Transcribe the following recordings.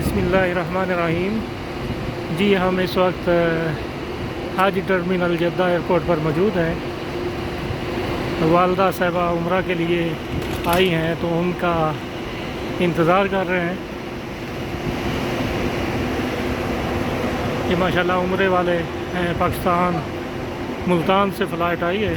बिस्मिल्लाहिर्रहमानिर्रहीम। जी हम इस वक्त हाजी टर्मिनल जद्दा एयरपोर्ट पर मौजूद हैं। वालदा साहिबा उम्रा के लिए आई हैं तो उनका इंतज़ार कर रहे हैं। ये माशाल्लाह उम्रे वाले हैं, पाकिस्तान मुल्तान से फ़्लाइट आई है।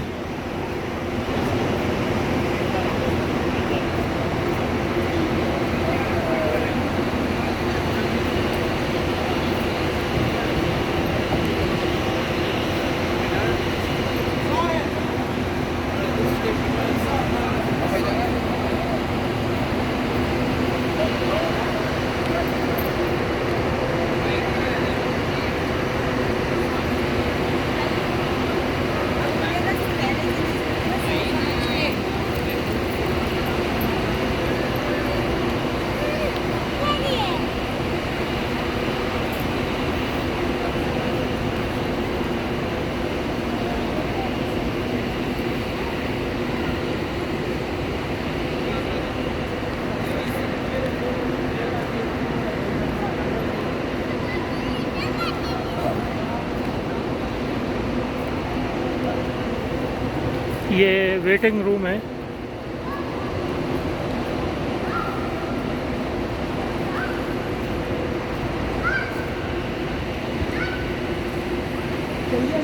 ये वेटिंग रूम है। चलिए